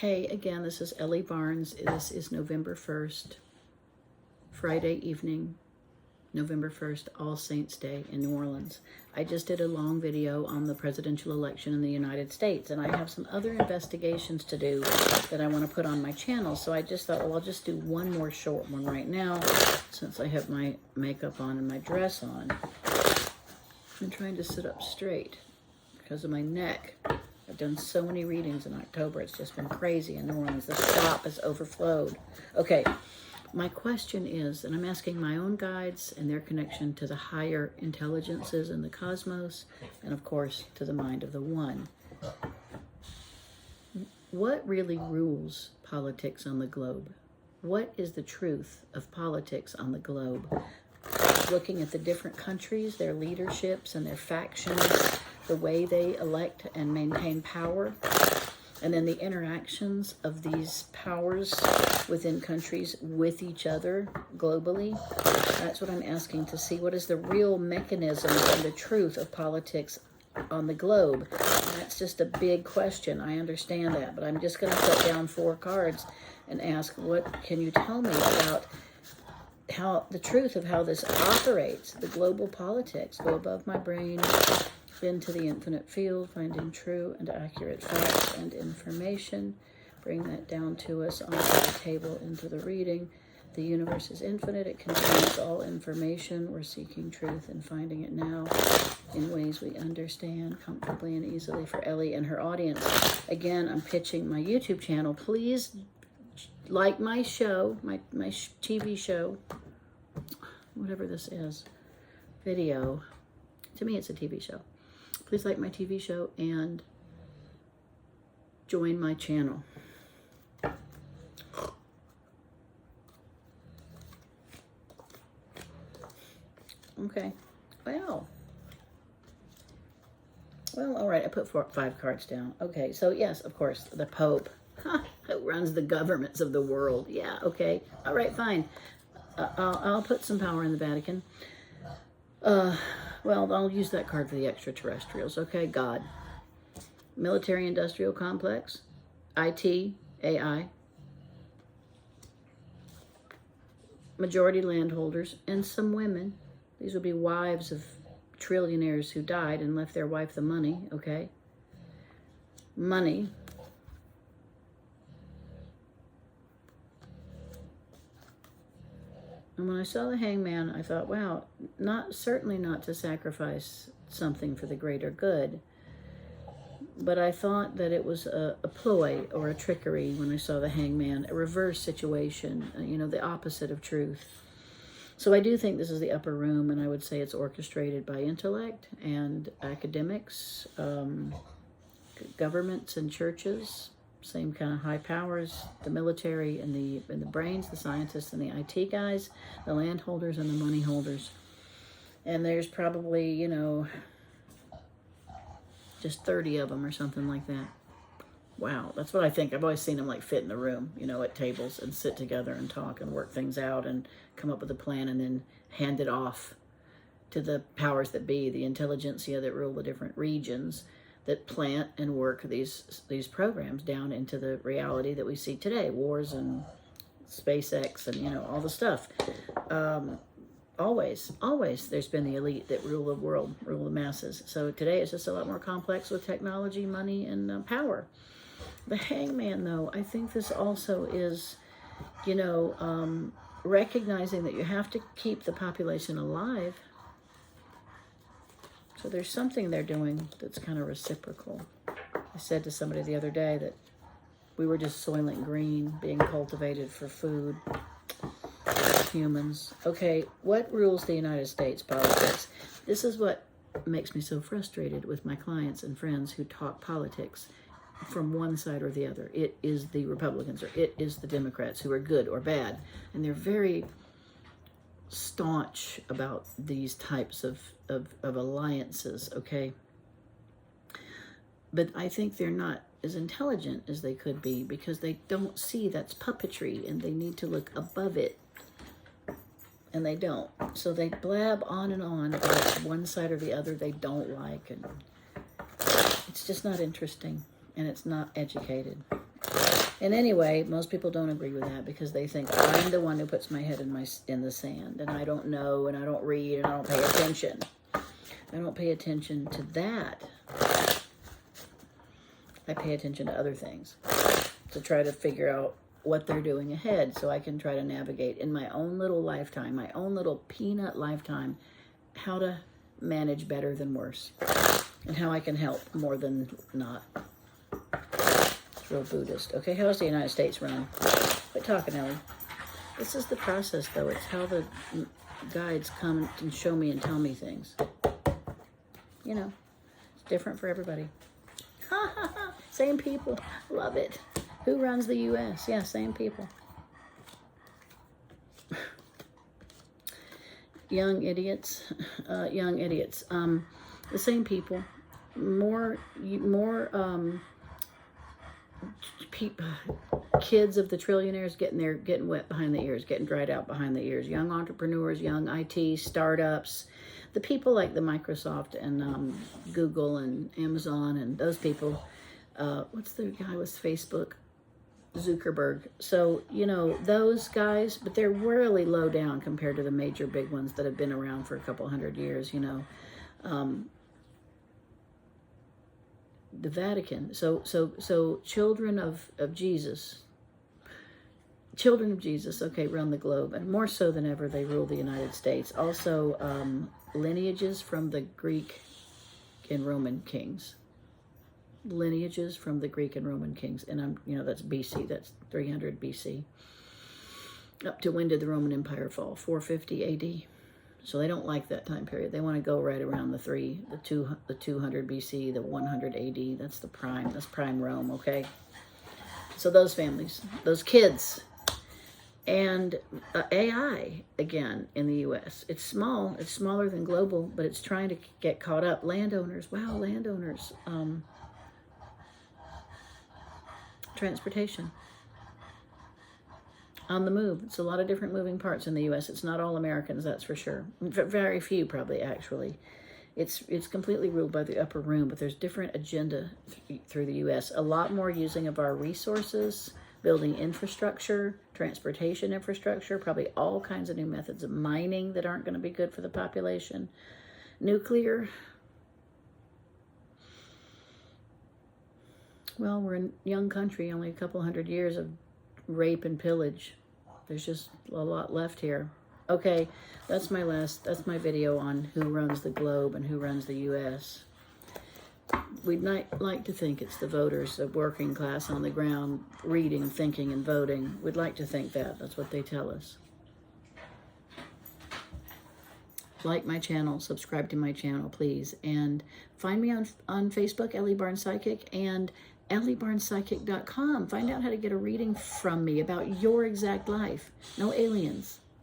Hey, again, this is Ellie Barnes. This is November 1st, Friday evening, November 1st, All Saints Day in New Orleans. I just did a long video on the presidential election in the United States, and I have some other investigations to do that I want to put on my channel. So I just thought, well, I'll just do one more short one right now, since I have my makeup on and my dress on. I'm trying to sit up straight because of my neck. I've done so many readings in October. It's just been crazy in New Orleans. The shop has overflowed. Okay, my question is, and I'm asking my own guides and their connection to the higher intelligences in the cosmos, and of course, to the mind of the One. What really rules politics on the globe? What is the truth of politics on the globe? Looking at the different countries, their leaderships and their factions, the way they elect and maintain power, and then the interactions of these powers within countries with each other globally. That's what I'm asking, to see what is the real mechanism and the truth of politics on the globe. And that's just a big question. I understand that, but I'm just going to put down 4 cards and ask, what can you tell me about how the truth of how this operates, the global politics? Go above my brain, into the infinite field, finding true and accurate facts and information. Bring that down to us onto the table, into the reading. The universe is infinite. It contains all information. We're seeking truth and finding it now in ways we understand comfortably and easily for Ellie and her audience. Again, I'm pitching my YouTube channel. Please like my show, my TV show, whatever this is, video. To me, it's a TV show. Please like my TV show and join my channel. Okay. Well, all right. I put 5 cards down. Okay. So yes, of course, the Pope, who runs the governments of the world. Yeah. Okay. All right. Fine. I'll put some power in the Vatican. Well, I'll use that card for the extraterrestrials. Okay, God. Military-industrial complex. IT, AI. Majority landholders. And some women. These will be wives of trillionaires who died and left their wife the money. Okay. Money. And when I saw the Hangman, I thought, wow, certainly not to sacrifice something for the greater good. But I thought that it was a ploy or a trickery when I saw the Hangman, a reverse situation, the opposite of truth. So I do think this is the upper room, and I would say it's orchestrated by intellect and academics, governments and churches. Same kind of high powers, the military and the brains, the scientists and the IT guys, the landholders and the money holders. And there's probably, just 30 of them or something like that. Wow, that's what I think. I've always seen them like fit in the room, at tables and sit together and talk and work things out and come up with a plan and then hand it off to the powers that be, the intelligentsia that rule the different regions, that plant and work these programs down into the reality that we see today, wars and SpaceX and all the stuff. Always there's been the elite that rule the world, rule the masses. So today it's just a lot more complex with technology, money, and power. The Hangman, though, I think this also is, recognizing that you have to keep the population alive. So there's something they're doing that's kind of reciprocal. I said to somebody the other day that we were just Soylent Green being cultivated for food, humans. Okay, what rules the United States politics? This is what makes me so frustrated with my clients and friends who talk politics from one side or the other. It is the Republicans or it is the Democrats who are good or bad. And they're very staunch about these types of alliances, okay? But I think they're not as intelligent as they could be because they don't see that's puppetry and they need to look above it. And they don't. So they blab on and on about one side or the other they don't like. And it's just not interesting and it's not educated. And anyway, most people don't agree with that because they think I'm the one who puts my head in the sand, and I don't know, and I don't read, and I don't pay attention. I don't pay attention to that. I pay attention to other things to try to figure out what they're doing ahead so I can try to navigate in my own little lifetime, my own little peanut lifetime, how to manage better than worse and how I can help more than not. It's real Buddhist. Okay, how's the United States run? Quit talking, Ellie. This is the process, though. It's how the guides come and show me and tell me things. You know, it's different for everybody. Ha ha ha. Same people. Love it. Who runs the U.S.? Yeah, same people. Young idiots. The same people. More kids of the trillionaires getting wet behind the ears, getting dried out behind the ears. Young entrepreneurs, young IT startups, the people like the Microsoft and Google and Amazon and those people. What's the guy with Facebook? Zuckerberg. So, you know, those guys, but they're really low down compared to the major big ones that have been around for a couple hundred years, you know. The Vatican. So children of Jesus. Children of Jesus, okay, run the globe. And more so than ever, they rule the United States. Also, lineages from the Greek and Roman kings. Lineages from the Greek and Roman kings. And that's BC, that's 300 BC. Up to when did the Roman Empire fall? 450 AD. So they don't like that time period. They want to go right around the 200 BC, the 100 AD. That's prime Rome, okay? So those families, those kids, and AI, again, in the U.S. It's small. It's smaller than global, but it's trying to get caught up. Landowners, wow, landowners. Transportation. On the move. It's a lot of different moving parts in the U.S. It's not all Americans, that's for sure. Very few, probably, actually. It's completely ruled by the upper room, but there's different agenda through the U.S. A lot more using of our resources, building infrastructure, transportation infrastructure, probably all kinds of new methods of mining that aren't going to be good for the population. Nuclear. Well, we're a young country, only a couple hundred years of rape and pillage. There's just a lot left here. Okay, that's my video on who runs the globe and who runs the U.S. We'd like to think it's the voters, the working class on the ground, reading, thinking, and voting. We'd like to think that. That's what they tell us. Like my channel, subscribe to my channel, please. And find me on Facebook, Ellie Barnes Psychic, and EllieBarnesPsychic.com. Find out how to get a reading from me about your exact life. No aliens.